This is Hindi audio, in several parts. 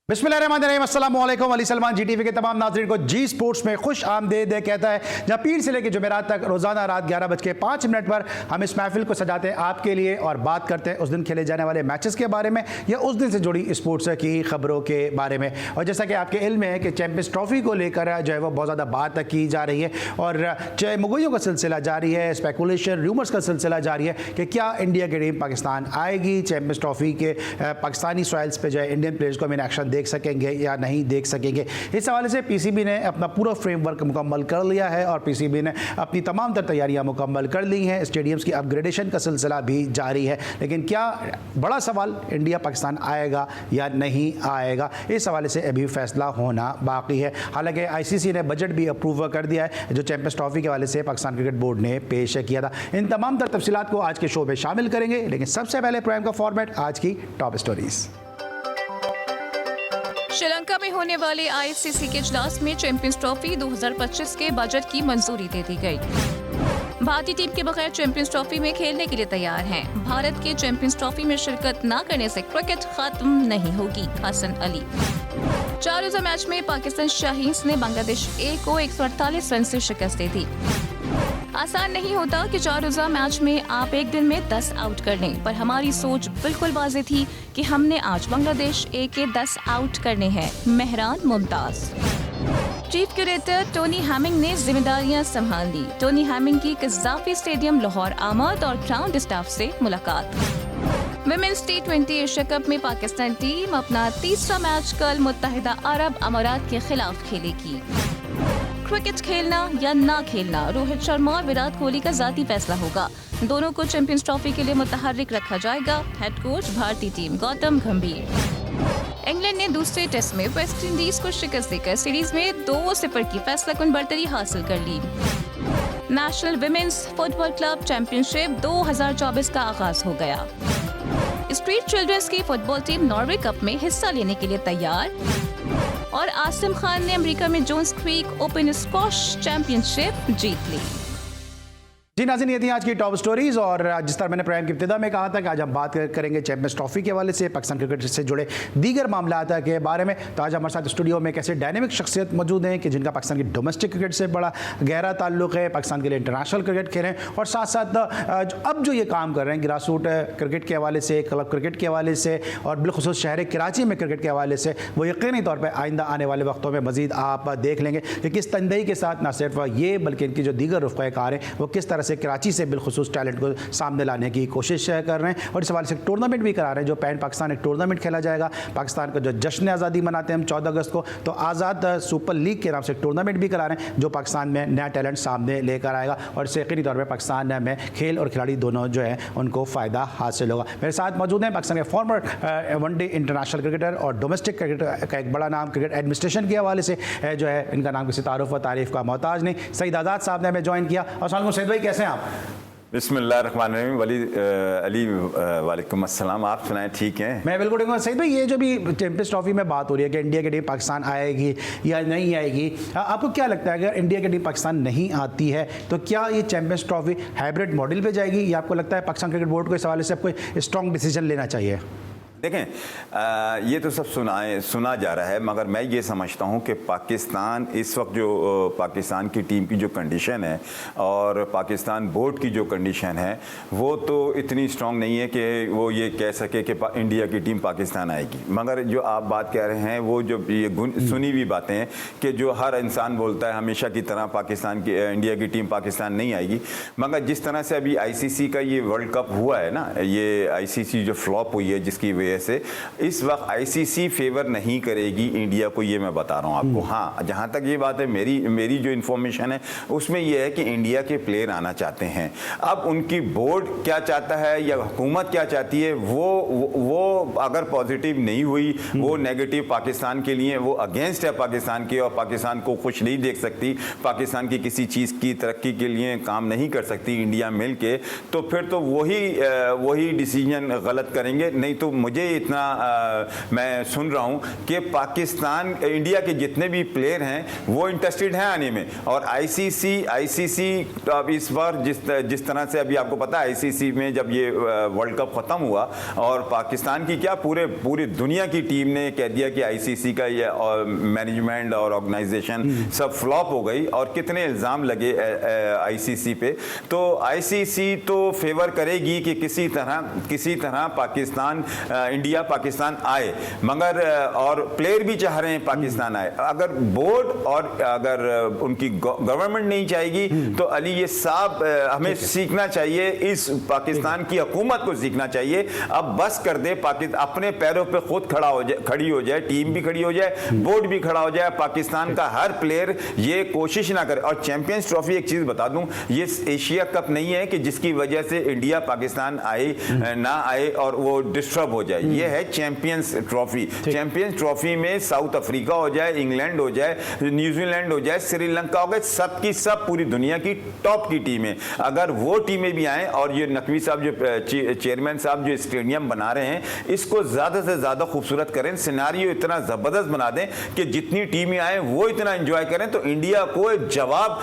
बिस्मिल्लाहिर्रहमानिर्रहीम, अस्सलाम वालेकुम। अली सलमान जीटीवी के तमाम नाज़रीन को जी स्पोर्ट्स में खुश आमदीद कहता है, जहाँ पीर से लेकर जुमेरात तक रोज़ाना रात 11:05 पर हम इस महफिल को सजाते हैं आपके लिए और बात करते हैं उस दिन खेले जाने वाले मैचेस के बारे में या उस दिन से जुड़ी स्पोर्ट्स की खबरों के बारे में। और जैसा कि आपके इल्म है कि चैंपियंस ट्रॉफी को लेकर जो है वो बहुत ज़्यादा बात की जा रही है और चाहे मुगैयों का सिलसिला जारी है, स्पेकुलेशन रूमर्स का सिलसिला जारी है कि क्या इंडिया की टीम पाकिस्तान आएगी, चैंपियंस ट्रॉफी के पाकिस्तानी सॉइल्स पर जो है इंडियन प्लेयर्स को मैंने एक्शन देख सकेंगे या नहीं देख सकेंगे। इस हवाले से पीसीबी ने अपना पूरा फ्रेमवर्क मुकम्मल कर लिया है और पीसीबी ने अपनी तमाम तर तैयारियां मुकम्मल कर ली हैं। स्टेडियम्स की अपग्रेडेशन का सिलसिला भी जारी है, लेकिन क्या बड़ा सवाल इंडिया पाकिस्तान आएगा या नहीं आएगा, इस हवाले से अभी फैसला होना बाकी है। हालांकि आईसीसी ने बजट भी अप्रूव कर दिया है जो चैंपियंस ट्रॉफी के हवाले से पाकिस्तान क्रिकेट बोर्ड ने पेश किया था। इन तमाम तर तफसीलात को आज के शो में शामिल करेंगे, लेकिन सबसे पहले प्रोग्राम का फॉर्मेट आज की टॉप स्टोरीज। श्रीलंका में होने वाले आईसीसी के इजलास में चैंपियंस ट्रॉफी 2025 के बजट की मंजूरी दे दी गई। भारतीय टीम के बगैर चैंपियंस ट्रॉफी में खेलने के लिए तैयार हैं। भारत के चैंपियंस ट्रॉफी में शिरकत न करने से क्रिकेट खत्म नहीं होगी, हसन अली। 4 रोजा मैच में पाकिस्तान शाहीन्स ने बांग्लादेश ए को 148 रन से शिकस्त दे दी। आसान नहीं होता कि 4 रोजा मैच में आप एक दिन में 10 आउट कर लें, पर हमारी सोच बिल्कुल वाज़ेह थी कि हमने आज बांग्लादेश ए के 10 आउट करने हैं। Mehran Mumtaz. Chief curator Tony Hamming ने जिम्मेदारियां संभाल ली। टोनी हैमिंग की कज़ाफी स्टेडियम लाहौर आमद और ग्राउंड स्टाफ से मुलाकात। विमेंस T20 एशिया कप में पाकिस्तान टीम अपना तीसरा मैच कल मुत्तहिदा अरब अमारात के खिलाफ खेलेगी। क्रिकेट खेलना या ना खेलना रोहित शर्मा और विराट कोहली का जाती फैसला होगा। दोनों को चैंपियंस ट्रॉफी के लिए मुतहर्रिक रखा जाएगा। हेड कोच भारतीय टीम गौतम गंभीर। इंग्लैंड ने दूसरे टेस्ट में वेस्ट इंडीज को शिकस्त देकर सीरीज में 2-0 की फैसलाकुन बढ़तरी हासिल कर ली। National women's football club championship 2024 का आगाज हो गया। स्ट्रीट चिल्ड्रंस की फुटबॉल टीम नॉर्वे कप में हिस्सा लेने के लिए तैयार और आसिम खान ने अमेरिका में Jones Creek open squash championship जीत ली। जी नाज़रीन, ये थी आज की टॉप स्टोरीज और जिस तरह मैंने प्रोग्राम की इब्तिदा में कहा था कि आज हम बात करेंगे चैंपियंस ट्रॉफी के हवाले से पाकिस्तान क्रिकेट से जुड़े दीगर मामला के बारे में। तो आज हमारे साथ स्टूडियो में कैसे डायनेमिक शख्सियत मौजूद हैं कि जिनका पाकिस्तान की डोमेस्टिक क्रिकेट से बड़ा गहरा ताल्लुक है, पाकिस्तान के लिए इंटरनेशनल क्रिकेट खेलें और साथ साथ अब जो ये काम कर रहे हैं ग्रास रूट क्रिकेट के हवाले से, क्लब क्रिकेट के हवाले से और बिलखुसूस शहर कराची में क्रिकेट के हवाले से, वो यकीनी तौर पर आइंदा आने वाले वक्तों में मजीद आप देख लेंगे कि किस तंदही के साथ न सिर्फ ये बल्कि इनकी जो दीगर रुफ़ कार हैं वो किस तरह से कराची से बिलखुसूस टैलेंट को सामने लाने की कोशिश कर रहे हैं। और इस हवाले से टूर्नामेंट भी करा रहे हैं जो पैन पाकिस्तान एक टूर्नामेंट खेला जाएगा। पाकिस्तान का जो जश्न आज़ादी मनाते हैं हम 14 अगस्त को, तो आज़ाद सुपर लीग के नाम से टूर्नामेंट भी करा रहे हैं जो पाकिस्तान में नया टैलेंट सामने लेकर आएगा और इससे यकीनी तौर पर पाकिस्तान में खेल और खिलाड़ी दोनों जो है उनको फ़ायदा हासिल होगा। मेरे साथ मौजूद हैं पाकिस्तान के फॉर्मर वनडे इंटरनेशनल क्रिकेटर और डोमेस्टिक क्रिकेट का एक बड़ा नाम क्रिकेट एडमिनिस्ट्रेशन के हवाले से है जो है, इनका नाम किसी तारुफ व तारीफ़ का मोहताज नहीं, सईद आज़ाद साहब ने हमें ज्वाइन किया। और सईद भाई कैसे हैं आप? बिस्मिल्लाहिर्रहमानिर्रहीम। अली वालेकुम अस्सलाम। आप सुनाएं, ठीक हैं? मैं बिल्कुल ठीक हूँ। सईद भाई, ये जो भी चैंपियंस ट्रॉफी में बात हो रही है कि इंडिया की टीम पाकिस्तान आएगी या नहीं आएगी, आपको क्या लगता है अगर इंडिया की टीम पाकिस्तान नहीं आती है तो क्या ये चैंपियंस ट्रॉफी हाइब्रिड मॉडल पे जाएगी या आपको लगता है पाकिस्तान क्रिकेट बोर्ड को इस हवाले से कोई स्ट्रॉन्ग डिसीजन लेना चाहिए? देखें, ये तो सब सुना जा रहा है, मगर मैं ये समझता हूँ कि पाकिस्तान इस वक्त जो पाकिस्तान की टीम की जो कंडीशन है और पाकिस्तान बोर्ड की जो कंडीशन है वो तो इतनी स्ट्रांग नहीं है कि वो ये कह सके कि इंडिया की टीम पाकिस्तान आएगी। मगर जो आप बात कह रहे हैं वो जो ये सुनी हुई बातें हैं कि जो हर इंसान बोलता है हमेशा की तरह पाकिस्तान की इंडिया की टीम पाकिस्तान नहीं आएगी, मगर जिस तरह से अभी ICC का ये वर्ल्ड कप हुआ है ना, ये ICC जो फ्लॉप हुई है जिसकी वजह से इस वक्त ICC फेवर नहीं करेगी इंडिया को, ये मैं बता रहा हूं आपको। हाँ, जहां तक ये बात है, मेरी जो इंफॉर्मेशन है उसमें यह है कि इंडिया के प्लेयर आना चाहते हैं। अब उनकी बोर्ड क्या चाहता है या हुकूमत क्या चाहती है वो अगर पॉजिटिव नहीं हुई, वो नेगेटिव पाकिस्तान के लिए, वो अगेंस्ट है पाकिस्तान के और पाकिस्तान को खुश नहीं देख सकती, पाकिस्तान की किसी चीज़ की तरक्की के लिए काम नहीं कर सकती इंडिया मिल के, तो फिर तो वही डिसीजन गलत करेंगे। नहीं तो मुझे मुझे इतना मैं सुन रहा हूं कि पाकिस्तान इंडिया के जितने भी प्लेयर हैं वो इंटरेस्टेड हैं आने में। और आईसीसी अब इस बार जिस तरह से अभी आपको पता है आईसीसी में जब ये वर्ल्ड कप खत्म हुआ और पाकिस्तान की क्या पूरी दुनिया की टीम ने कह दिया कि आईसीसी का ये मैनेजमेंट और ऑर्गेनाइजेशन सब फ्लॉप हो गई और कितने इल्ज़ाम लगे आईसीसी पे। तो आईसीसी तो फेवर करेगी कि किसी तरह पाकिस्तान इंडिया पाकिस्तान आए, मगर और प्लेयर भी चाह रहे हैं पाकिस्तान आए। अगर बोर्ड और अगर उनकी गवर्नमेंट नहीं चाहेगी तो अली ये साहब हमें सीखना चाहिए, इस पाकिस्तान की हुकूमत को सीखना चाहिए। अब बस कर दे, अपने पैरों पे खुद खड़ी हो जाए, टीम भी खड़ी हो जाए, बोर्ड भी खड़ा हो जाए, पाकिस्तान का हर प्लेयर ये कोशिश ना करे। और चैंपियंस ट्रॉफी एक चीज बता दूं, ये एशिया कप नहीं है कि जिसकी वजह से इंडिया पाकिस्तान ना आए और वो डिस्टर्ब हो जाए। ये है चैंपियंस ट्रॉफी। चैंपियंस ट्रॉफी में साउथ अफ्रीका हो जाए, इंग्लैंड हो जाए, न्यूजीलैंड हो जाए, श्रीलंका हो गए, सबकी सब पूरी दुनिया की टॉप की टीमें, अगर वो टीमें भी आए और ये नकवी साहब जो चेयरमैन साहब जो स्टेडियम बना रहे हैं इसको ज्यादा से ज्यादा खूबसूरत करें, सिनारियो इतना जबरदस्त बना दें कि जितनी टीमें आए वो इतना एंजॉय करें, तो इंडिया को जवाब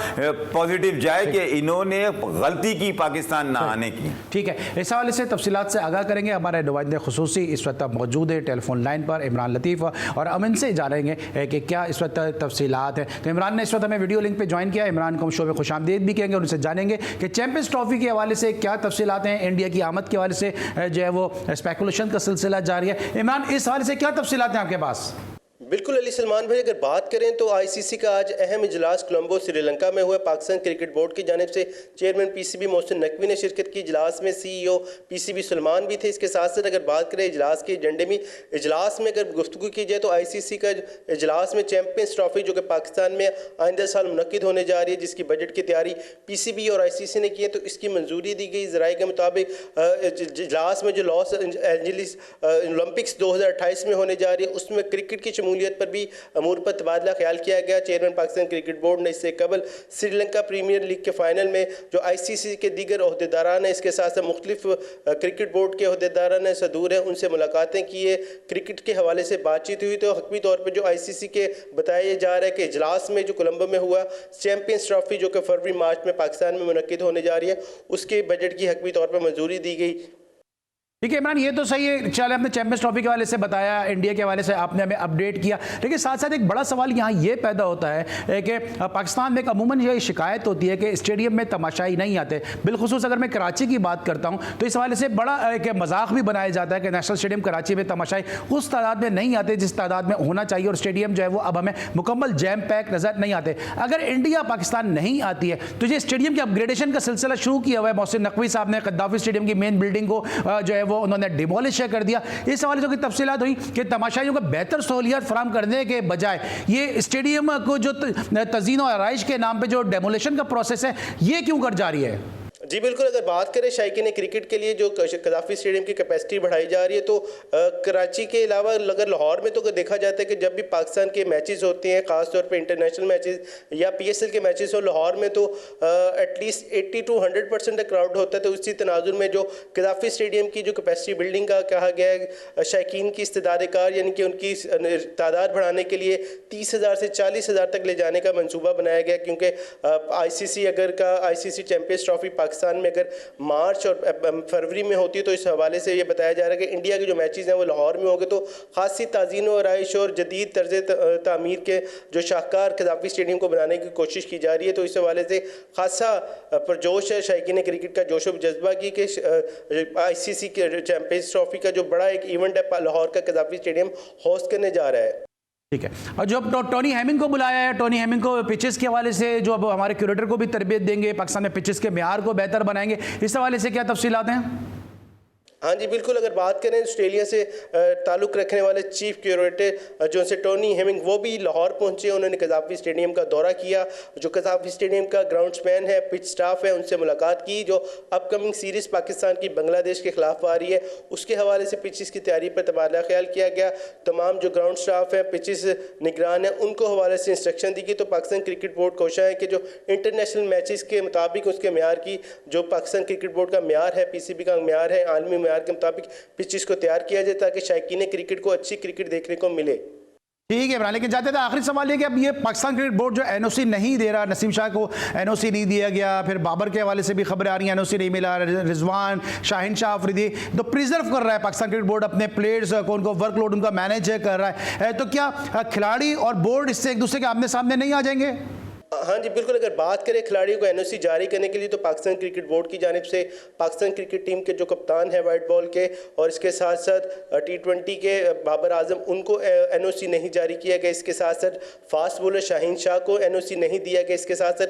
पॉजिटिव जाए कि इन्होंने गलती की पाकिस्तान ना आने की। ठीक है, इस हवाले से तफसीलात से आगाह करेंगे हमारे नुमाइंदे खुसूसी इस वक्त मौजूद है टेलीफोन लाइन पर, इमरान लतीफ़, और अमन से जानेंगे कि क्या इस वक्त तफसीलात हैं। तो इमरान ने इस वक्त हमें वीडियो लिंक पे ज्वाइन किया। इमरान को हम शो में खुशामदीद भी कहेंगे और उनसे जानेंगे कि चैंपियंस ट्रॉफी के हवाले से क्या तफसीलात हैं, इंडिया की आमद के हवाले से जो है वो स्पेकुलेशन का सिलसिला जारी है। इमरान, इस हवाले से क्या तफसीलात हैं आपके पास? बिल्कुल अली सलमान भाई, अगर बात करें तो आईसीसी का आज अहम इजलास कोलंबो श्रीलंका में हुआ। पाकिस्तान क्रिकेट बोर्ड की जानिब से चेयरमैन पीसीबी मोहसिन नकवी ने शिरकत की। इजलास में सीईओ पीसीबी सलमान भी थे। इसके साथ साथ अगर बात करें इजलास के एजेंडे में, इजलास में अगर गुफ्तगू की जाए तो आईसीसी का इजलास में चैंपियंस ट्रॉफी जो कि पाकिस्तान में आइंदा साल मुनक्किद होने जा रही है, जिसकी बजट की तैयारी पीसीबी और आईसीसी ने की है, तो इसकी मंजूरी दी गई। ज़राए के मुताबिक इजलास में जो लॉस एंजलिस ओलंपिक्स 2028 में होने जा रही है उसमें क्रिकेट की शमूलियत पर भी अमूर पर तबादला ख्याल किया गया। चेयरमैन पाकिस्तान क्रिकेट बोर्ड ने इससे कबल श्रीलंका प्रीमियर लीग के फाइनल में जो आईसीसी के दीगर अहदेदारान हैं, इसके साथ साथ मुख्तलिफ क्रिकेट बोर्ड के अहदेदारान हैं, सदूर हैं, उनसे मुलाकातें की है, क्रिकेट के हवाले से बातचीत हुई। तो हकमी तौर पर जो आईसीसी के बताया जा रहा है कि इजलास में जो कोलंबो में हुआ चैंपियंस ट्रॉफी जो कि फरवरी मार्च में पाकिस्तान में मुनक्किद होने जा रही है, उसके बजट की हकमी तौर पर मंजूरी दी गई। ठीक है इमरान, ये तो सही है। चले, आपने चैंपियंस ट्रॉफी के हवाले से बताया, इंडिया के हवाले से आपने हमें अपडेट किया, लेकिन साथ साथ एक बड़ा सवाल यहाँ ये पैदा होता है कि पाकिस्तान में अमूमन ये शिकायत होती है कि स्टेडियम में तमाशाई नहीं आते। बिलखुसूस अगर मैं कराची की बात करता हूँ तो इस हवाले से बड़ा एक मजाक भी बनाया जाता है कि नेशनल स्टेडियम कराची में तमाशाई उस तादाद में नहीं आते जिस तादाद में होना चाहिए, और स्टेडियम जो है वो अब हमें मुकम्मल जैम पैक नजर नहीं आते। अगर इंडिया पाकिस्तान नहीं आती है तो ये स्टेडियम के अपग्रेडेशन का सिलसिला शुरू किया हुआ है। मोहसिन नकवी साहब ने कद्दाफी स्टेडियम की मेन बिल्डिंग को जो है वो उन्होंने डिमोलिश कर दिया। इस हवाले से तफसीलात हुई कि तमाशाइयों को बेहतर सहूलियत फराहम करने के बजाय ये स्टेडियम को जो तज़ीन और आराइश के नाम पे जो डेमोलेशन का प्रोसेस है ये क्यों कर जा रही है? जी बिल्कुल, अगर बात करें शायकीन क्रिकेट के लिए जो कदाफी स्टेडियम की कैपेसिटी बढ़ाई जा रही है, तो कराची के अलावा अगर लाहौर में तो देखा जाता है कि जब भी पाकिस्तान के मैचेस होते हैं, ख़ासतौर पे इंटरनेशनल मैचेस या पीएसएल के मैचेस हो, लाहौर में तो एटलीस्ट 80 to 100% क्राउड होता है। तो उसी तनाजुर में जो कदाफी स्टेडियम की जो कैपेसिटी बिल्डिंग का कहा गया है, शायकीन की इस्तेदाद कार यानी कि उनकी तादाद बढ़ाने के लिए 30,000 से 40,000 तक ले जाने का मनसूबा बनाया गया, क्योंकि आईसीसी चैंपियंस ट्रॉफी पाकिस्तान में अगर मार्च और फरवरी में होती है तो इस हवाले से ये बताया जा रहा है कि इंडिया के जो मैचेस हैं वो लाहौर में होंगे, तो खासी ताज़ीन और आराइश और जदीद तर्ज तामीर के जो शाहकार कदाफी स्टेडियम को बनाने की कोशिश की जा रही है। तो इस हवाले से खासा परजोश है शायकीन क्रिकेट का, जोश व जज्बा की कि आईसीसी के चैंपियंस ट्रॉफी का जो बड़ा एक इवेंट है लाहौर का कदाफी स्टेडियम होस्ट करने जा रहा है। ठीक है, और जो अब टोनी हेमिंग को बुलाया है, टोनी हेमिंग को पिचेस के हवाले से जो अब हमारे क्यूरेटर को भी तरबियत देंगे, पाकिस्तान में पिचेस के मेयार को बेहतर बनाएंगे, इस हवाले से क्या तफसीलात हैं? हाँ जी बिल्कुल, अगर बात करें ऑस्ट्रेलिया से ताल्लुक़ रखने वाले चीफ क्यूरेटर जो से टोनी हेमिंग, वो भी लाहौर पहुंचे। उन्होंने कदाफी स्टेडियम का दौरा किया, जो कदाफी स्टेडियम का ग्राउंड्समैन है, पिच स्टाफ है, उनसे मुलाकात की। जो अपकमिंग सीरीज़ पाकिस्तान की बांग्लादेश के खिलाफ आ रही है उसके हवाले से पिचेस की तैयारी पर तबादला ख्याल किया गया। तमाम जो ग्राउंड स्टाफ है, पिचेस निगरान है, उनको हवाले से इंस्ट्रक्शन दी गई। तो पाकिस्तान क्रिकेट बोर्ड कोशिश है कि जो इंटरनेशनल मैचेस के मुताबिक उसके म्यार की जो पाकिस्तान क्रिकेट बोर्ड का म्यार है, पीसीबी का म्यार है, आलमी मेयार के मुताबिक पिचेस को तैयार किया जाए ताकि शायकीन क्रिकेट को अच्छी क्रिकेट देखने को मिले। ठीक है इमरान, लेकिन जाते थे आखिरी सवाल ये कि अब ये पाकिस्तान क्रिकेट बोर्ड जो एनओसी नहीं दे रहा, नसीम शाह को एनओसी नहीं दिया गया, फिर बाबर के हवाले से भी खबरें आ रही हैं एनओसी नहीं मिला, रिजवान, शाहीन शाह अफरीदी, तो प्रिजर्व कर रहा है पाकिस्तान क्रिकेट बोर्ड अपने प्लेयर्स को, उनको वर्कलोड उनका मैनेज कर रहा है, तो क्या खिलाड़ी और बोर्ड इससे एक दूसरे के आमने सामने नहीं आ जाएंगे? हाँ जी बिल्कुल, अगर बात करें खिलाड़ियों को एनओसी जारी करने के लिए तो पाकिस्तान क्रिकेट बोर्ड की जानिब से पाकिस्तान क्रिकेट टीम के जो कप्तान है वाइट बॉल के और इसके साथ साथ T20 के बाबर आजम, उनको एनओसी नहीं जारी किया गया। इसके साथ साथ फास्ट बॉलर शाहीन शाह को एनओसी नहीं दिया गया। इसके साथ साथ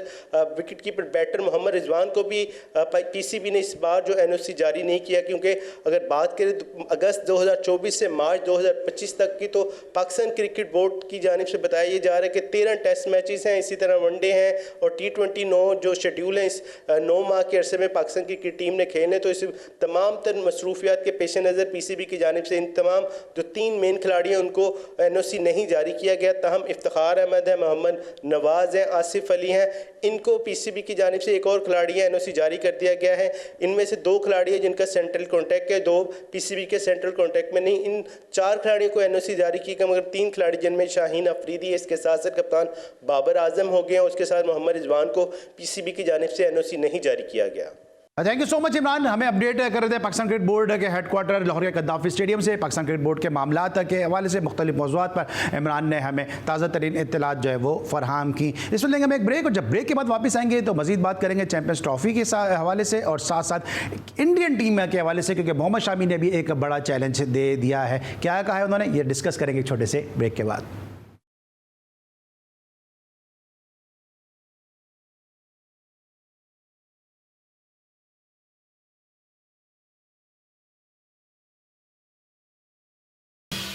wicket keeper batter Mohammad Rizwan को भी पीसीबी ने इस बार जो एनओसी जारी नहीं किया, क्योंकि अगर बात करें तो अगस्त 2024 से मार्च 2025 तक की तो पाकिस्तान क्रिकेट बोर्ड की जानिब से बताया जा रहा है कि 13 टेस्ट मैचेस हैं, इसी तरह वनडे हैं और T20 9 जो शेड्यूल है इस 9 माह के अरसे में पाकिस्तान क्रिकेट टीम ने खेलने। तो इस तमाम तर मसरूफियात के पेश नज़र पीसीबी की जानिब से इन तमाम जो 3 मेन खिलाड़ी हैं उनको एनओसी नहीं जारी किया गया। तहम इफ्तिखार अहमद है, मोहम्मद नवाज हैं, आसिफ अली हैं, इनको पीसीबी की जानिब से एक और खिलाड़ी है एनओसी जारी कर दिया गया है। इनमें से 2 खिलाड़ी हैं जिनका सेंट्रल कॉन्टैक्ट है, 2 पीसीबी के सेंट्रल कॉन्टैक्ट में नहीं। इन 4 खिलाड़ियों को एनओसी जारी की गई, मगर 3 खिलाड़ी जिनमें शाहीन अफरीदी है, इसके साथ साथ कप्तान बाबर आजम हो गए, उसके साथ मोहम्मद रिजवान को पीसीबी की जानिब से एनओसी नहीं जारी किया गया। Thank you so much Imran, हमें अपडेट कर रहे थे पाकिस्तान क्रिकेट बोर्ड के हेडक्वार्टर लाहौर के गद्दाफी स्टेडियम से पाकिस्तान क्रिकेट बोर्ड के मामलात के हवाले से मुख्तलिफ मौज़ूआत पर इमरान ने हमें ताज़ा तरीन इत्तलात जो है वो फरहाम की। इसमें लेंगे हम एक ब्रेक और जब ब्रेक के बाद वापस आएंगे तो मज़ीद बात करेंगे चैंपियंस ट्रॉफी के हवाले से और साथ साथ इंडियन टीम के हवाले से, क्योंकि मोहम्मद शामी ने भी एक बड़ा चैलेंज दे दिया है। क्या कहा है उन्होंने, ये डिस्कस करेंगे एक छोटे से ब्रेक के बाद।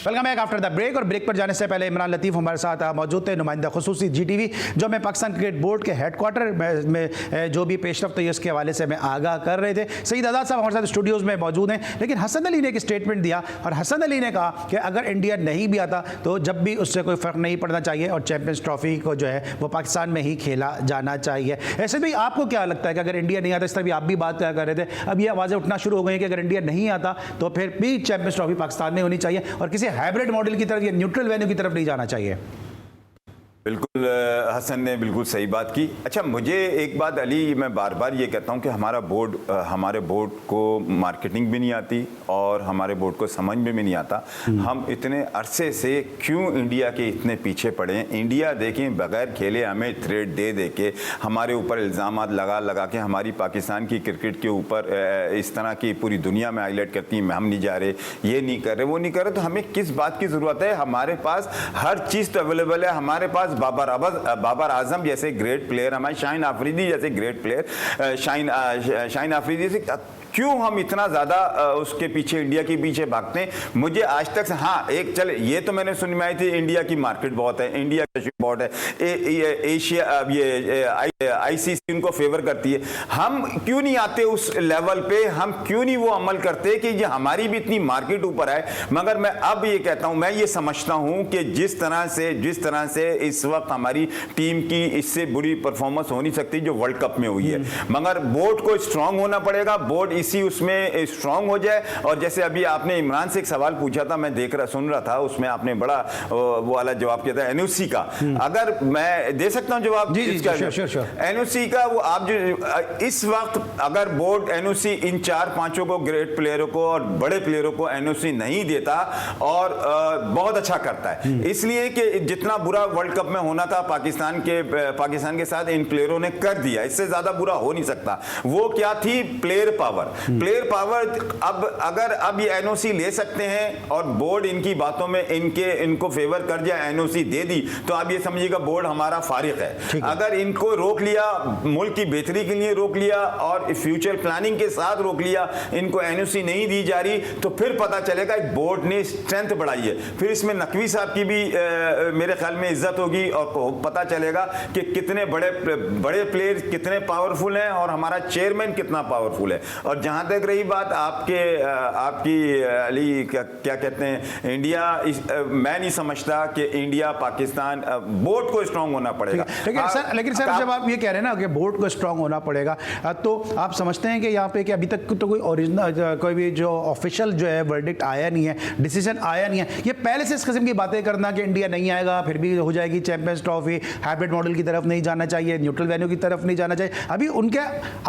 Welcome back after the break. और ब्रेक पर जाने से पहले इमरान लतीफ़ हमारे साथ मौजूद थे, नुमाइंदा खुसूसी GTV, जो हमें पाकिस्तान क्रिकेट बोर्ड के हेडक्वार्टर में जो भी पेशरफ्त है उसके हवाले से हमें आगाह कर रहे थे। सईद आज़ाद साहब हमारे साथ स्टूडियोज़ में मौजूद हैं, लेकिन हसन अली ने एक स्टेटमेंट दिया और हसन अली ने कहा कि अगर इंडिया नहीं भी आता तो जब भी उससे कोई फ़र्क नहीं पड़ना चाहिए और चैंपियंस ट्रॉफी को जो है वो पाकिस्तान में ही खेला जाना चाहिए। ऐसे भी आपको क्या लगता है कि अगर इंडिया नहीं आता, इस तरह भी आप भी बात कर रहे थे, अब ये आवाज़ें उठना शुरू हो गई कि अगर इंडिया नहीं आता तो फिर भी चैंपियंस ट्रॉफी पाकिस्तान में होनी चाहिए और किसी हाइब्रिड मॉडल की तरफ या न्यूट्रल वेन्यू की तरफ नहीं जाना चाहिए? बिल्कुल हसन ने बिल्कुल सही बात की। अच्छा, मुझे एक बात अली, मैं बार बार ये कहता हूँ कि हमारे बोर्ड को मार्केटिंग भी नहीं आती और हमारे बोर्ड को समझ में भी नहीं आता हम इतने अरसे से क्यों इंडिया के इतने पीछे पड़े हैं। इंडिया देखें बगैर खेले हमें थ्रेड दे के हमारे ऊपर इल्ज़ाम लगा के हमारी पाकिस्तान की क्रिकेट के ऊपर इस तरह की पूरी दुनिया में हाईलाइट करती हैं, हम नहीं जा रहे, ये नहीं कर रहे, वो नहीं कर रहे, तो हमें किस बात की ज़रूरत है? हमारे पास हर चीज़ तो अवेलेबल है। हमारे पास बाबर आजम जैसे ग्रेट प्लेयर, हमारे शाहीन अफरीदी जैसे ग्रेट प्लेयर, शाहीन अफरीदी से क्यों हम इतना ज़्यादा उसके पीछे, इंडिया के पीछे भागते हैं? मुझे आज तक से, हाँ एक चले ये तो मैंने सुन में आई थी, इंडिया की मार्केट बहुत है, इंडिया का बहुत है, एशिया ये ICC उनको फेवर करती है, हम क्यों नहीं आते उस लेवल पे? हम क्यों नहीं वो अमल करते कि ये हमारी भी इतनी मार्केट ऊपर है? मगर मैं अब ये कहता हूँ, मैं ये समझता हूँ कि जिस तरह से इस वक्त हमारी टीम की इससे बुरी परफॉर्मेंस हो नहीं सकती जो वर्ल्ड कप में हुई है, मगर बोर्ड को स्ट्रांग होना पड़ेगा, बोर्ड इसी उसमें स्ट्रांग हो जाए। और जैसे अभी आपने इमरान से एक सवाल पूछा था, मैं सुन रहा था, उसमें आपने बड़ा वो वाला जवाब किया था एनओसी का। अगर मैं दे सकता हूं जवाब इसका, एनओसी का, वो आप जो इस वक्त अगर बोर्ड एनओसी इन 4-5 को, ग्रेट प्लेयरों को और बड़े प्लेयरों को एनओसी नहीं देता और बहुत अच्छा करता है, इसलिए कि जितना बुरा वर्ल्ड कप में होना था पाकिस्तान के साथ इन प्लेयरों ने कर दिया, इससे ज्यादा बुरा हो नहीं सकता। वो क्या थी? Player power. अब ये एनओसी ले सकते हैं और बोर्ड इनकी बातों में इनको फेवर कर जाए, एनओसी दे दी, तो आप ये समझिएगा बोर्ड हमारा फारिग है। अगर इनको रोक लिया, मुल्क की बेहतरी के लिए रोक लिया और फ्यूचर प्लानिंग के साथ रोक लिया, इनको एनओसी नहीं दी जा रही, तो फिर पता चलेगा बोर्ड ने स्ट्रेंथ बढ़ाई है। फिर इसमें नकवी साहब की भी मेरे ख्याल में इज्जत होगी और पता चलेगा कि कितने बड़े प्लेयर कितने पावरफुल हैं और हमारा चेयरमैन कितना पावरफुल है। और जहां तक रही बात आपकी अली क्या कहते हैं इंडिया, मैं नहीं समझता कि इंडिया पाकिस्तान बोर्ड को स्ट्रांग होना पड़ेगा। लेकिन सर जब आप ये कह रहे हैं ना कि बोर्ड को स्ट्रांग होना पड़ेगा, तो आप समझते हैं कि यहाँ पे कि अभी तक तो कोई ओरिजिनल कोई भी जो ऑफिशियल जो है वर्डिक्ट आया नहीं है, डिसीजन आया नहीं है। ये पहले से इस किस्म की बातें करना कि इंडिया नहीं आएगा फिर भी हो जाएगी चैंपियंस ट्रॉफी, हाइब्रिड मॉडल की तरफ नहीं जाना चाहिए, न्यूट्रल वेन्यू की तरफ नहीं जाना चाहिए, अभी उनके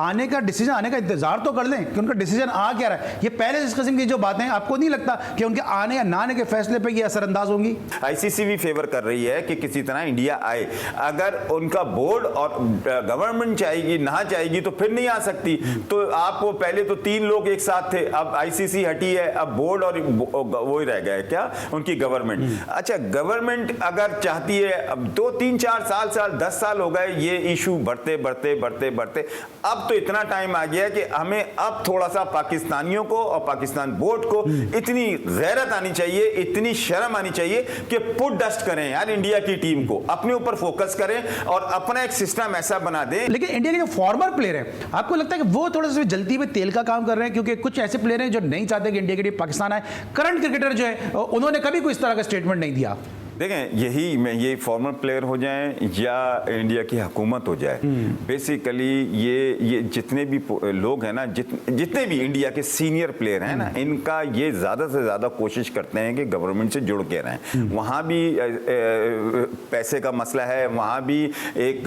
आने का डिसीजन आने का इंतजार तो कर लें कि उनका डिसीजन आ क्या रहा है। ये पहले से इस किस्म की जो बातें, आपको नहीं लगता कि उनके आने या ना आने के फैसले पर ये असरअंदाज होंगी? आईसीसी भी फेवर कर रही है कि किसी तरह इंडिया आए। अगर उनका बोर्ड और गवर्नमेंट चाहेगी ना चाहेगी तो फिर नहीं आ सकती। तो आपको पहले तो 3 लोग एक साथ थे, अब आईसीसी हटी है, अब बोर्ड और वो ही रह गए क्या, उनकी गवर्नमेंट। अच्छा, गवर्नमेंट अगर चाहती है, अब 2, 3, 4 साल 10 साल हो गए ये इशू बढ़ते अब तो इतना टाइम आ गया कि हमें अब थोड़ा सा पाकिस्तानियों को और पाकिस्तान बोर्ड को इतनी गैरत आनी चाहिए, इतनी शर्म आनी चाहिए कि पुट डस्ट करें यार, इंडिया की टीम को अपने ऊपर फोकस करें और अपना एक सिस्टम ऐसा बना दें। लेकिन इंडिया के जो फॉर्मर प्लेयर हैं, आपको लगता है कि वो थोड़ा सा जल्दी में तेल का काम कर रहे हैं? क्योंकि कुछ ऐसे प्लेयर हैं जो नहीं चाहते कि इंडिया की टीम पाकिस्तान आए। करंट क्रिकेटर जो है उन्होंने कभी कोई इस तरह का स्टेटमेंट नहीं दिया। देखें, ये फॉर्मर प्लेयर हो जाएं या इंडिया की हुकूमत हो जाए, बेसिकली ये जितने भी लोग हैं ना, जितने भी इंडिया के सीनियर प्लेयर हैं ना, इनका ये ज़्यादा से ज़्यादा कोशिश करते हैं कि गवर्नमेंट से जुड़ के रहें। वहाँ भी पैसे का मसला है, वहाँ भी एक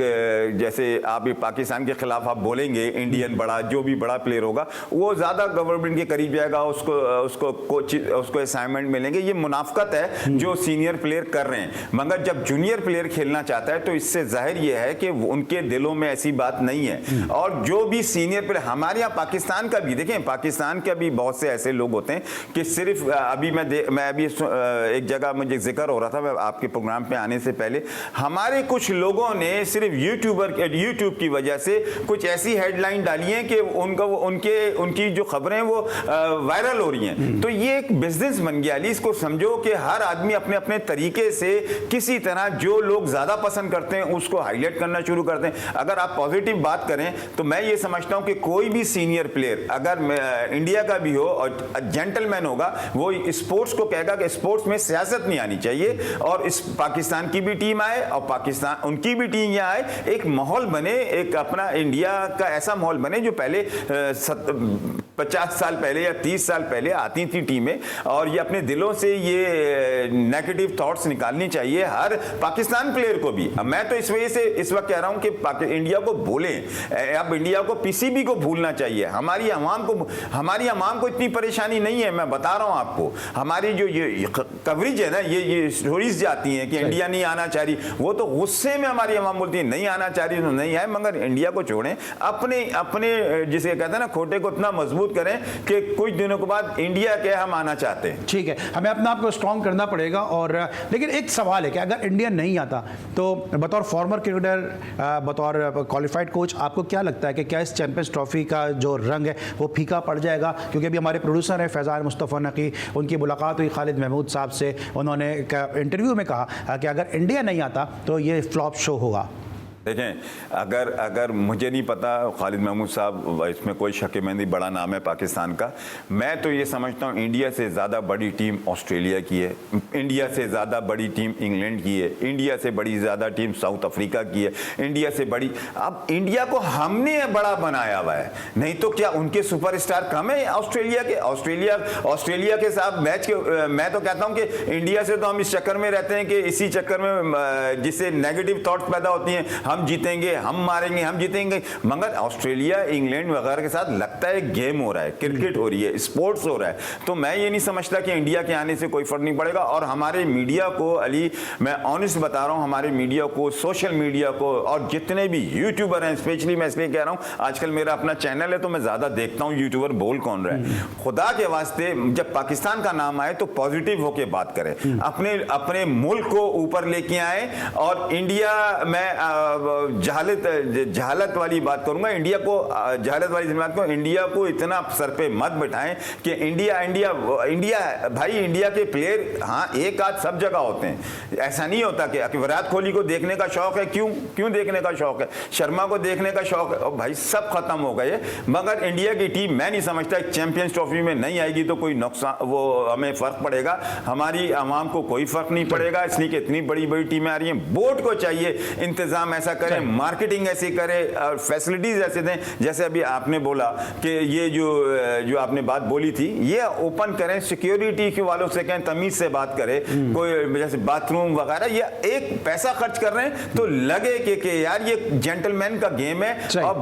जैसे आप पाकिस्तान के खिलाफ आप बोलेंगे, इंडियन बड़ा जो भी बड़ा प्लेयर होगा वो ज़्यादा गवर्नमेंट के करीब जाएगा, उसको असाइनमेंट मिलेंगे। ये मुनाफकत है जो सीनियर प्लेयर कर रहे हैं। मगर जब जूनियर प्लेयर खेलना चाहता है तो इससे जाहिर यह है कि उनके दिलों में ऐसी बात नहीं है। और जो भी सीनियर प्लेयर हमारे यहाँ पाकिस्तान का भी देखें, पाकिस्तान का भी बहुत से ऐसे लोग होते हैं कि सिर्फ अभी मैं अभी एक जगह मुझे जिक्र हो रहा था, मैं आपके प्रोग्राम पे आने से पहले, हमारे कुछ लोगों ने सिर्फ यूट्यूब की वजह से कुछ ऐसी हेडलाइन डाली है कि उनकी जो खबरें वो वायरल हो रही हैं। तो ये एक बिजनेस बन गया। इसको समझो कि हर आदमी अपने अपने तरीके से किसी तरह जो लोग ज्यादा पसंद करते हैं उसको हाईलाइट करना शुरू करते हैं। अगर आप पॉजिटिव बात करें तो मैं ये समझता हूं कि कोई भी सीनियर प्लेयर अगर इंडिया का भी हो और जेंटलमैन होगा, वो स्पोर्ट्स को कहेगा कि स्पोर्ट्स में सियासत नहीं आनी चाहिए और इस पाकिस्तान की भी टीम आए और पाकिस्तान उनकी भी टीम यहाँ आए, एक माहौल बने, एक अपना इंडिया का ऐसा माहौल बने जो पहले 50 साल पहले या 30 साल पहले आती थी टीमें, और ये अपने दिलों से ये नेगेटिव थॉट्स निकालनी चाहिए हर पाकिस्तान प्लेयर को भी। मैं तो इस वजह से इस वक्त कह रहा हूं कि इंडिया को भूलें, अब इंडिया को पीसीबी को भूलना चाहिए। हमारी अवाम को इतनी परेशानी नहीं है। मैं बता रहा हूं आपको, हमारी जो ये कवरेज है ना, ये स्टोरीज जाती हैं कि इंडिया नहीं आना चाह रही, वो तो गुस्से में हमारी अवाम बोलती है नहीं आना चाह रही तो नहीं आए। मगर इंडिया को छोड़ें, अपने जिसे कहते हैं ना खोटे को इतना मजबूत करें कि कुछ दिनों के बाद इंडिया के हम आना चाहते हैं। ठीक है, हमें अपने आप को स्ट्रॉन्ग करना पड़ेगा। और लेकिन एक सवाल है कि अगर इंडिया नहीं आता तो बतौर फॉर्मर क्रिकेटर, बतौर क्वालिफाइड कोच, आपको क्या लगता है कि क्या इस चैंपियंस ट्रॉफी का जो रंग है वो फीका पड़ जाएगा? क्योंकि अभी हमारे प्रोड्यूसर हैं फैज़ान मुस्तफ़ा नकी, उनकी मुलाकात हुई खालिद महमूद साहब से, उन्होंने इंटरव्यू में कहा कि अगर इंडिया नहीं आता तो ये फ्लॉप शो होगा। देखें, अगर मुझे नहीं पता, खालिद महमूद साहब इसमें कोई शक में नहीं, बड़ा नाम है पाकिस्तान का। मैं तो ये समझता हूँ इंडिया से ज़्यादा बड़ी टीम ऑस्ट्रेलिया की है, इंडिया से ज़्यादा बड़ी टीम इंग्लैंड की है, इंडिया से बड़ी ज़्यादा टीम साउथ अफ्रीका की है, इंडिया से बड़ी। अब इंडिया को हमने बड़ा बनाया हुआ है, नहीं तो क्या उनके सुपरस्टार कम है ऑस्ट्रेलिया के? ऑस्ट्रेलिया के साथ मैच के मैं तो कहता हूँ कि इंडिया से तो हम इस चक्कर में रहते हैं कि इसी चक्कर में जिससे नेगेटिव थॉट्स पैदा होती हैं, हम जीतेंगे, हम मारेंगे, हम जीतेंगे। मगर ऑस्ट्रेलिया, इंग्लैंड वगैरह के साथ लगता है गेम हो रहा है, क्रिकेट हो रही है, स्पोर्ट्स हो रहा है। तो मैं ये नहीं समझता कि इंडिया के आने से कोई फर्क नहीं पड़ेगा। और हमारे मीडिया को, अली मैं ऑनेस्ट बता रहा हूँ, हमारे मीडिया को, सोशल मीडिया को, और जितने भी यूट्यूबर हैं, स्पेशली मैं इसलिए कह रहा हूँ आजकल मेरा अपना चैनल है तो मैं ज्यादा देखता हूँ यूट्यूबर बोल कौन रहा है। खुदा के वास्ते जब पाकिस्तान का नाम आए तो पॉजिटिव होके बात करें, अपने मुल्क को ऊपर लेके आए। और इंडिया में जहालत वाली बात करूंगा, इंडिया को जहालत वाली बात को, इंडिया को इतना सर पे मत बिठाएं कि इंडिया इंडिया इंडिया भाई, इंडिया के प्लेयर हाँ एक आध सब जगह होते हैं। ऐसा नहीं होता कि विराट कोहली को देखने का शौक है, क्यों देखने का शौक है, शर्मा को देखने का शौक है, और भाई सब खत्म हो गए। मगर इंडिया की टीम मैं नहीं समझता चैंपियंस ट्रॉफी में नहीं आएगी तो कोई नुकसान, वो हमें फर्क पड़ेगा, हमारी आवाम को कोई फर्क नहीं पड़ेगा, इसलिए कि इतनी बड़ी बड़ी टीमें आ रही हैं। बोर्ड को चाहिए इंतजाम ऐसा करें, मार्केटिंग ऐसी करे और फैसिलिटीज ऐसे दें, जैसे अभी आपने बोला कि ये जो आपने बात बोली थी, ये ओपन करें, सिक्योरिटी के वालों से कहें, तमीज से बात करें, कोई जैसे बाथरूम वगैरह, ये एक पैसा खर्च कर रहे हैं तो लगे कि यार ये जेंटलमैन का गेम है और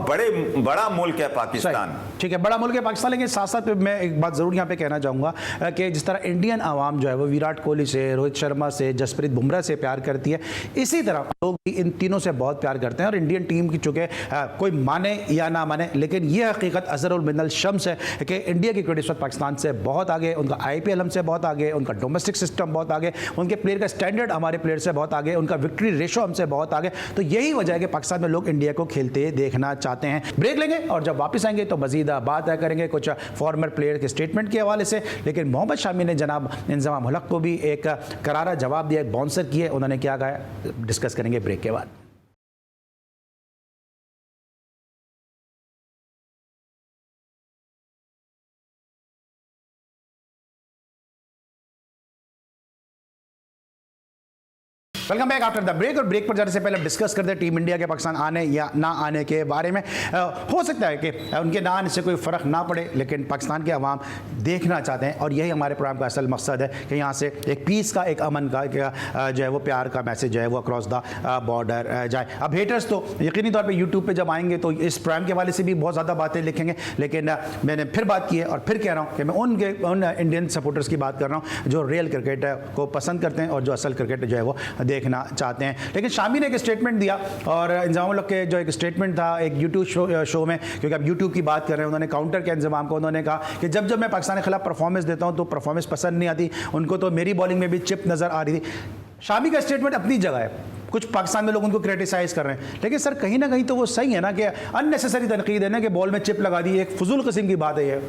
बड़ा मुल्क है पाकिस्तान। ठीक है, बड़ा मुल्क है पाकिस्तान, लेकिन साथ साथ मैं एक बात जरूर यहाँ पे कहना चाहूंगा कि जिस तरह इंडियन आवाम जो है वो विराट कोहली से, रोहित शर्मा से, जसप्रीत बुमराह से प्यार करती है, इसी तरह लोग भी इन तीनों से बहुत प्यार करते हैं। और इंडियन टीम की चूंकि कोई माने या ना माने, लेकिन यह हकीकत अज़रुल मिनल शम्स है कि इंडिया की क्रिकेट इस वक्त पाकिस्तान से बहुत आगे, उनका IPL हमसे बहुत आगे, उनका डोमेस्टिक सिस्टम बहुत आगे, उनके प्लेयर का स्टैंडर्ड हमारे प्लेयर से बहुत आगे, उनका विक्ट्री रेशो हमसे बहुत आगे। तो यही वजह है कि पाकिस्तान में लोग इंडिया को खेलते देखना चाहते हैं। ब्रेक लेंगे और जब वापस आएंगे तो मजीद बात करेंगे कुछ फॉर्मर प्लेयर के स्टेटमेंट के हवाले से। लेकिन मोहम्मद शामी ने जनाब इंजमाम हलक को भी एक करारा जवाब दिया, एक बाउंसर किए, उन्होंने क्या कहा, डिस्कस करेंगे ब्रेक के बाद। Welcome back after the break. और ब्रेक पर जाने से पहले डिस्कस करते हैं टीम इंडिया के पाकिस्तान आने या ना आने के बारे में। हो सकता है कि उनके ना आने से कोई फ़र्क ना पड़े, लेकिन पाकिस्तान के अवाम देखना चाहते हैं और यही हमारे प्रोग्राम का असल मकसद है कि यहाँ से एक पीस का, एक अमन का जो है वो प्यार का मैसेज जो है वो अक्रॉस द बॉर्डर जाए। अब हेटर्स तो यकीनी तौर पर यूट्यूब पर जब आएंगे तो इस प्रोग्राम के हवाले से भी बहुत ज़्यादा बातें लिखेंगे, लेकिन मैंने फिर बात की है और फिर कह रहा हूँ कि मैं उन इंडियन सपोर्टर्स की बात कर रहा हूँ जो रियल क्रिकेट को पसंद करते हैं और जो असल क्रिकेट जो है वो देखना चाहते हैं। लेकिन शामी ने एक स्टेटमेंट दिया और इंजमाम हलक के जो एक स्टेटमेंट था एक यूट्यूब शो में, क्योंकि अब यूट्यूब की बात कर रहे हैं, उन्होंने काउंटर किया इंजमाम को। उन्होंने कहा कि जब मैं पाकिस्तान के खिलाफ परफॉर्मेंस देता हूं तो परफॉर्मेंस पसंद नहीं आती उनको, तो मेरी बॉलिंग में भी चिप नजर आ रही थी। शामी का स्टेटमेंट अपनी जगह है, कुछ पाकिस्तान में लोग उनको क्रिटिसाइज कर रहे हैं, लेकिन सर कहीं ना कहीं तो वो सही है ना कि अननेसेसरी तनकीद है ना कि बॉल में चिप लगा दी, एक फजूल किस्म की बात है ये।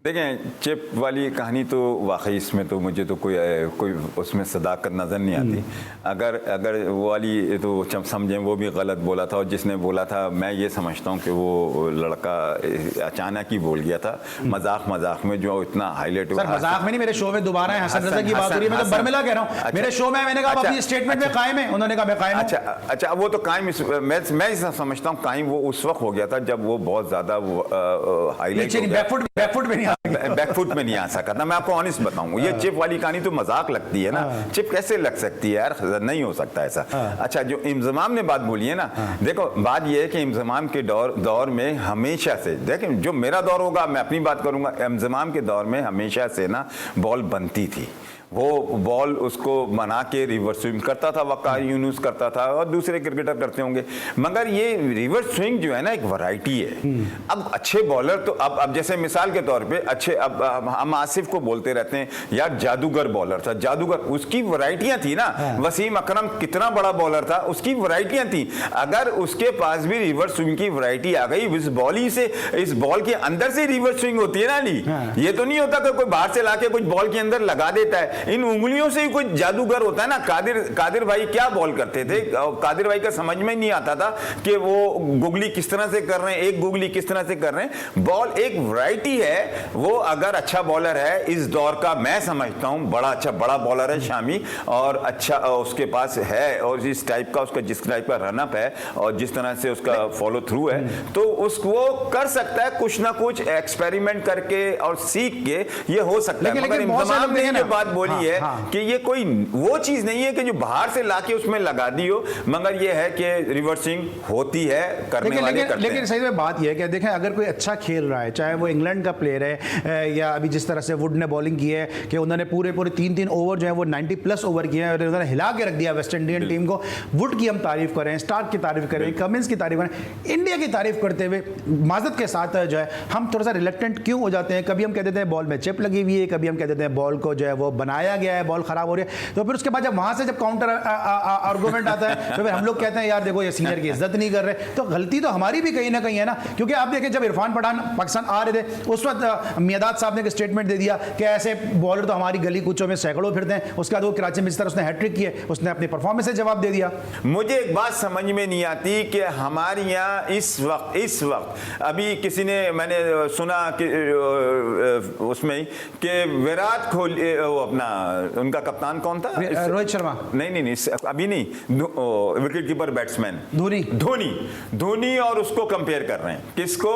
देखें, चिप वाली कहानी तो वाकई इसमें तो मुझे तो कोई उसमें सदाकत नज़र नहीं आती। अगर वो वाली तो समझें वो भी गलत बोला था, और जिसने बोला था मैं ये समझता हूँ कि वो लड़का अचानक ही बोल गया था मजाक में, जो इतना हाईलाइट हुआ। मजाक में नहीं, मेरे शो में दोबारा है हसन रजा की बात हो रही है, मैं तो बर्मिला कह रहा हूँ। मेरे शो में मैंने कहा अपनी स्टेटमेंट में कायम है, उन्होंने कहा मैं कायम हूं। अच्छा, वो तो कायम, मैं समझता हूँ कायम वो उस वक्त हो गया था जब वो बहुत ज्यादा हाईलाइट, बैकफुट में नहीं आ सका था। मैं आपको ऑनेस्ट बताऊं, ये चिप वाली कहानी तो मजाक लगती है ना, चिप कैसे लग सकती है यार, नहीं हो सकता ऐसा। अच्छा, जो इंजमाम ने बात बोली है ना, देखो बात ये है कि इंजमाम के दौर में हमेशा से, देखें जो मेरा दौर होगा मैं अपनी बात करूंगा, इंजमाम के दौर में हमेशा से ना बॉल बनती थी, वो बॉल उसको बना के रिवर्स स्विंग करता था, वक़ार यूनुस करता था और दूसरे क्रिकेटर करते होंगे, मगर ये रिवर्स स्विंग जो है ना एक वैरायटी है। अब अच्छे बॉलर तो अब जैसे मिसाल के तौर पे अच्छे, अब हम आसिफ को बोलते रहते हैं यार जादूगर बॉलर था, जादूगर, उसकी वैरायटियां थी ना। वसीम अकरम कितना बड़ा बॉलर था, उसकी वैरायटियां थी। अगर उसके पास भी रिवर्स स्विंग की वैरायटी आ गई, इस बॉलिंग से, इस बॉल के अंदर से रिवर्स स्विंग होती है ना ली, ये तो नहीं होता कि कोई बाहर से लाके कुछ बॉल के अंदर लगा देता है। इन उंगलियों से ही कोई जादूगर होता है ना। कादिर भाई क्या बॉल करते थे, कादिर भाई का समझ में नहीं आता था कि वो गुगली किस तरह से कर रहे हैं, एक गुगली किस तरह से कर रहे हैं। बॉल एक वैरायटी है, वो अगर अच्छा बॉलर है इस दौर का, मैं समझता हूं बड़ा अच्छा बड़ा बॉलर है शामी, और अच्छा उसके पास है, और इस टाइप का उसका जिस टाइप का रनअप है और जिस तरह से उसका फॉलो थ्रू है, तो उसको कर सकता है कुछ ना कुछ एक्सपेरिमेंट करके और सीख के, ये हो सकता है। मगर इंतजाम ने ये बात बोली है कि ये कोई वो चीज नहीं है कि जो बाहर से लाके उसमें लगा दी हो, मगर ये है कि रिवर्सिंग होती है, करने वाले करते हैं। लेकिन सही में बात ये है कि देखें, अगर कोई अच्छा खेल रहा है, चाहे वो इंग्लैंड का प्लेयर है या अभी जिस तरह से वुड ने बॉलिंग की है कि उन्होंने पूरे 3 ओवर जो है वो 90+ ओवर किए हैं और उन्होंने हिला के रख दिया वेस्ट इंडियन टीम को। वुड की हम तारीफ करें, स्टार्क की तारीफ करें, कमिंस की तारीफ करें, इंडिया की तारीफ करते हुए माजरत के साथ जो है हम थोड़ा सा रिलेक्टेंट क्यों हो जाते हैं। कभी हम कह देते हैं बॉल में चिप लगी हुई है, कभी हम कह देते हैं बॉल को जो है वो बना बनाया गया है, बॉल खराब हो रही है, तो फिर उसके बाद जब वहां से जब काउंटर आर्गूमेंट आता है तो फिर हम लोग कहते हैं यार देखो ये सीनियर की इज्जत नहीं कर रहे। तो गलती तो हमारी भी कहीं ना कहीं है ना, क्योंकि आप देखें जब इरफान पठान पाकिस्तान आ रहे थे उस वक्त मियादाद साहब ने एक स्टेटमेंट दे दिया कि ऐसे बॉलर तो हमारी गली कूचों में सैकड़ों फिरते हैं। उसके बाद वो कराची में जिस तरह उसने हैट्रिक की है, उसने अपनी परफॉर्मेंस से जवाब दे दिया। मुझे एक बात समझ में नहीं आती कि हमारे यहाँ इस वक्त अभी किसी ने, मैंने सुना कि उसमें कि विराट कोहली, वो अपना उनका कप्तान कौन था, रोहित शर्मा, नहीं अभी नहीं, विकेट कीपर बैट्समैन धोनी और उसको कंपेयर कर रहे हैं, किसको,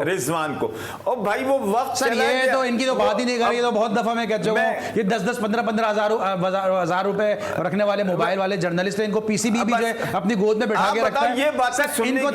रिजवान को। और भाई वो वक्त सर ये तो इनकी तो बात ही नहीं कर रही है, तो बहुत दफा मैं कह चुका हूं, ये 10-10 15-15 हजार रुपए रखने वाले मोबाइल वाले जर्नलिस्ट हैं, इनको पीसीबी भी जो है अपनी गोद में बैठा के रखता है। ये बात इनको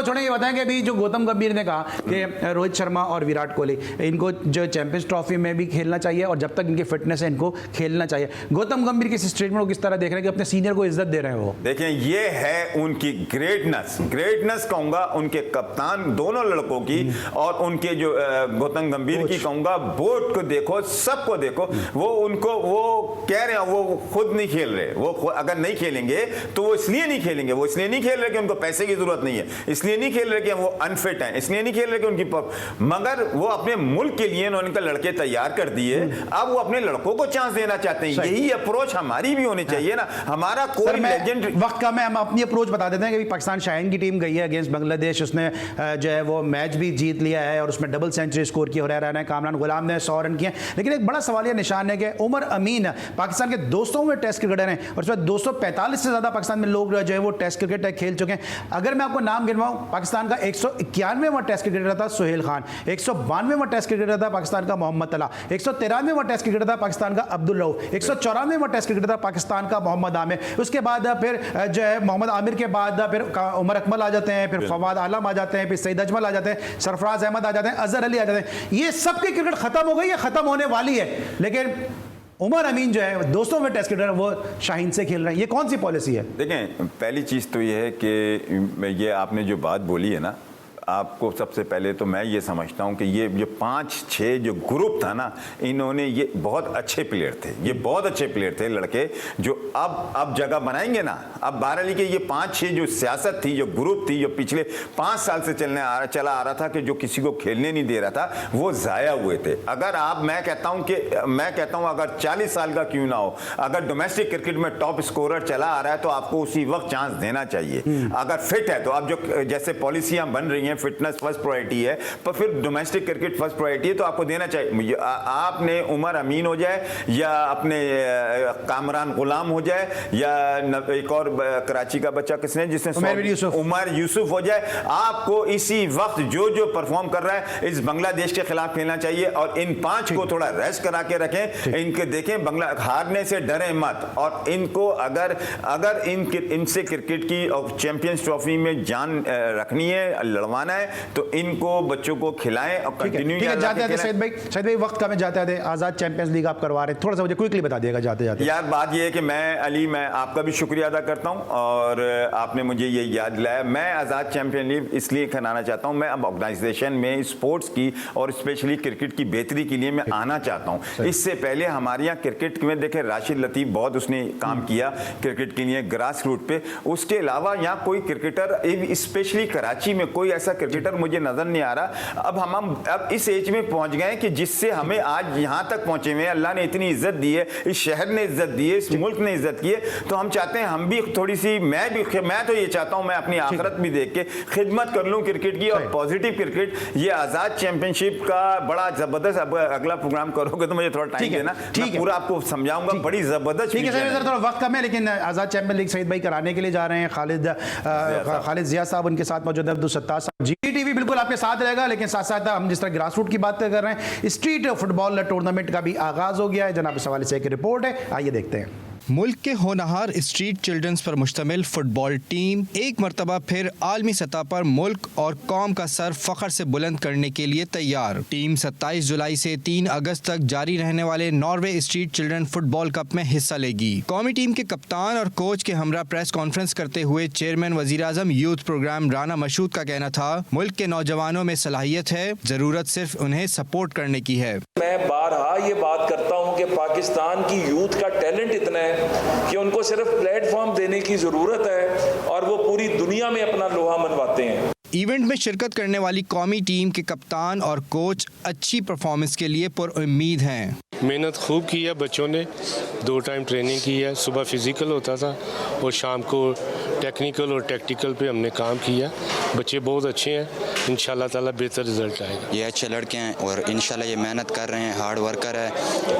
छोड़ें, ये बताएं कि अभी जो गौतम गंभीर ने कहा कि रोहित शर्मा और विराट कोहली इनको जो चैंपियंस ट्रॉफी में भी खेलना चाहिए और जब तक इनकी फिटनेस है इनको खेलना चाहिए। गौतम गंभीर की स्टेटमेंट को किस तरह देख रहे हैं कि अपने सीनियर को इज्जत दे रहे हैं वो? देखें, ये है उनकी ग्रेटनेस कहूंगा, उनके कप्तान दोनों लड़कों की और उनके जो गौतम गंभीर की कहूंगा। बोर्ड को देखो, सबको देखो, वो उनको वो कह रहे हैं, वो खुद नहीं खेल रहे। वो अगर नहीं खेलेंगे तो वो इसलिए नहीं खेलेंगे, वो इसलिए नहीं खेल रहे कि उनको पैसे की जरूरत नहीं है, इसलिए नहीं खेल रहे कि वो अनफिट हैं, इसलिए नहीं खेल रहे कि उनकी मगर वो अपने मुल्क के लिए उन्होंने लड़के तैयार कर दिए। अब वो अपने लड़कों को चांस देना चाहते हैं। यही अप्रोच हमारी भी होनी चाहिए ना। हमारा कोई लेजेंड वक्त का हम अपनी अप्रोच बता देते हैं कि पाकिस्तान शाहीन की टीम गई है अगेंस्ट बांग्लादेश, उसने जो है वो मैच भी जीत लिया है और उसमें डबल सेंचुरी स्कोर की। हुरैरा ने, कामरान गुलाम ने 100 रन किए। लेकिन एक बड़ा सवालिया निशान है कि उमर अमीन पाकिस्तान के 200वें टेस्ट क्रिकेटर हैं और उसमें 245 से ज्यादा पाकिस्तान में लोग जो है वो टेस्ट क्रिकेट खेल चुके हैं। अगर मैं आपको नाम गिनवाऊं, पाकिस्तान का 191वां टेस्ट क्रिकेटर था सुहेल खान, 192वां टेस्ट क्रिकेटर था पाकिस्तान का मोहम्मद तला, 193वां टेस्ट क्रिकेटर था पाकिस्तान का अब्दुल रऊफ, 194वां टेस्ट क्रिकेटर था पाकिस्तान का मोहम्मद आमिर। उसके बाद फिर जो है मोहम्मद आमिर के बाद फिर उमर अकमल आ जाते हैं, फिर फवाद आलम आ जाते हैं, फिर सईद अजमल आ जाते हैं, सरफराज अहमद आ जाते हैं, अजहर अली आ जाते हैं। ये सबकी क्रिकेट खत्म हो गई है, खत्म होने वाली है। लेकिन उमर अमीन जो है 200वें टेस्ट क्रिकेटर वो शाहीन से खेल रहे हैं। ये कौन सी पॉलिसी है? देखें, पहली चीज़ तो ये है कि ये आपने जो बात बोली है ना, आपको सबसे पहले तो मैं ये समझता हूँ कि ये जो 5-6 जो ग्रुप था ना, इन्होंने ये बहुत अच्छे प्लेयर थे, ये बहुत अच्छे प्लेयर थे लड़के, जो अब जगह बनाएंगे ना। अब 12 के ये 5-6 जो सियासत थी, जो ग्रुप थी, जो पिछले 5 साल से चला आ रहा था कि जो किसी को खेलने नहीं दे रहा था, वो ज़ाया हुए थे। अगर मैं कहता हूँ अगर 40 साल का क्यों ना हो, अगर डोमेस्टिक क्रिकेट में टॉप स्कोरर चला आ रहा है तो आपको उसी वक्त चांस देना चाहिए। अगर फिट है तो अब जो जैसे पॉलिसियां बन रही हैं, फिटनेस फर्स्ट प्रायोरिटी है, पर फिर डोमेस्टिक क्रिकेट फर्स्ट प्रायोरिटी है, तो आपको देना चाहिए। आपने उमर अमीन हो जाए या अपने कामरान गुलाम हो जाए या एक और कराची का बच्चा किसने जिसने उमर यूसुफ हो जाए, आपको इसी वक्त जो परफॉर्म कर रहा है इस बांग्लादेश के खिलाफ खेलना चाहिए। और इन 5 को थोड़ा रेस्ट करा के रखें, इनके देखें बांग्ला हारने से डरे मत। और इनको अगर इनसे क्रिकेट की चैंपियंस ट्रॉफी में जान रखनी है, लड़वाना है, तो इनको बच्चों को खिलाएं और कंटिन्यू। जाते सैयद भाई वक्त का में जाते आजाद चैंपियंस लीग आप करवा रहे हैं, थोड़ा सा मुझे क्विकली बता दिएगा जाते जाते। यार बात ये है कि मैं आपका भी शुक्रिया अदा करता हूं और आपने मुझे ये याद दिलाया। मैं आजाद चैंपियन लीग इसलिए कराना चाहता हूं, मैं अब ऑर्गेनाइजेशन में स्पोर्ट्स की और स्पेशली क्रिकेट की बेहतरी के लिए मैं आना चाहता हूं। इससे पहले हमारे यहाँ क्रिकेट में देखे राशिद लतीफ बहुत उसने काम किया क्रिकेट के लिए ग्रास रूट पे। उसके अलावा यहाँ कोई क्रिकेटर स्पेशली कराची में कोई ऐसा क्रिकेटर मुझे नजर नहीं आ रहा। अब इस एज में पहुंच गए कि जिससे हमें आज यहां तक पहुंचे हुए, अल्लाह ने इतनी इज्जत दी है, इस शहर ने इज्जत दी है, इस मुल्क ने इज्जत की है, तो हम चाहते हैं हम भी थोड़ी सी, मैं तो ये चाहता हूं मैं अपनी आखिरत भी देख के खिदमत कर लूं क्रिकेट की और पॉजिटिव क्रिकेट। ये आजाद चैंपियनशिप का बड़ा जबरदस्त, अब अगला प्रोग्राम करोगे तो मुझे थोड़ा टाइम देना, मैं पूरा आपको समझाऊंगा। बड़ी जबरदस्त। ठीक है सर, थोड़ा वक्त कम है, लेकिन आजाद चैंपियन लीग सईद भाई कराने के लिए जा रहे हैं। खालिद जिया साहब उनके साथ मौजूद है, अब्दुल सत्तार साहब। GTV बिल्कुल आपके साथ रहेगा, लेकिन साथ साथ हम जिस तरह ग्रास रूट की बात कर रहे हैं, स्ट्रीट फुटबॉल टूर्नामेंट का भी आगाज हो गया है। जनाब इस हवाले से एक रिपोर्ट है, आइए देखते हैं। मुल्क के होनहार स्ट्रीट चिल्ड्रंस पर मुश्तमिल फुटबॉल टीम एक मरतबा फिर आलमी सतह पर मुल्क और कौम का सर फख्र से बुलंद करने के लिए तैयार। टीम 27 जुलाई से 3 अगस्त तक जारी रहने वाले Norway street children football cup में हिस्सा लेगी। कौमी टीम के कप्तान और कोच के हमरा प्रेस कॉन्फ्रेंस करते हुए चेयरमैन वज़ीर-ए-आज़म यूथ प्रोग्राम राना मशहूद का कहना था, मुल्क के नौजवानों में सलाहियत है, जरूरत सिर्फ उन्हें सपोर्ट करने की है। मैं बारहा ये बात करता हूँ कि पाकिस्तान की यूथ का टैलेंट इतना है कि उनको सिर्फ प्लेटफॉर्म देने की ज़रूरत है और वो पूरी दुनिया में अपना लोहा मनवाते हैं। इवेंट में शिरकत करने वाली कौमी टीम के कप्तान और कोच अच्छी परफॉर्मेंस के लिए पुरुम्मीद हैं। मेहनत खूब की है बच्चों ने, 2 टाइम ट्रेनिंग की है। सुबह फिज़िकल होता था और शाम को टेक्निकल और टैक्टिकल पे हमने काम किया। बच्चे बहुत अच्छे हैं, इंशाल्लाह ताला बेहतर रिजल्ट आएगा। ये अच्छे लड़के हैं और इंशाल्लाह ये मेहनत कर रहे हैं, हार्ड वर्कर है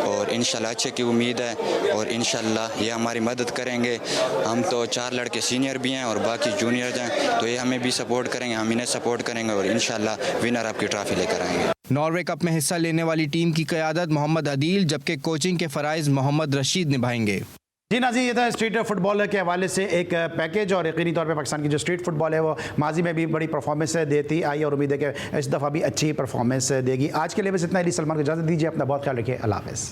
और इंशाल्लाह अच्छे की उम्मीद है और इंशाल्लाह ये हमारी मदद करेंगे। हम तो 4 लड़के सीनियर भी हैं और बाकी जूनियर हैं, तो ये हमें भी सपोर्ट करेंगे, हम इन्हें सपोर्ट करेंगे और इंशाल्लाह विनर आपकी ट्रॉफी लेकर आएंगे। नॉर्वे कप में हिस्सा लेने वाली टीम की क़यादत मोहम्मद अदील, जबकि कोचिंग के फ़राइज़ मोहम्मद रशीद निभाएंगे। जी नाज़रीन, ये था स्ट्रीट फुटबॉल के हवाले से एक पैकेज और यकीनी तौर पे पाकिस्तान की जो स्ट्रीट फुटबॉल है वो माजी में भी बड़ी परफॉर्मेंस देती आई और उम्मीद है कि इस दफ़ा भी अच्छी परफॉर्मेंस देगी। आज के लिए बस इतना ही। सलमान को इजाज़त दीजिए, अपना बहुत ख्याल रखिए। अल्लाह हाफ़िज़।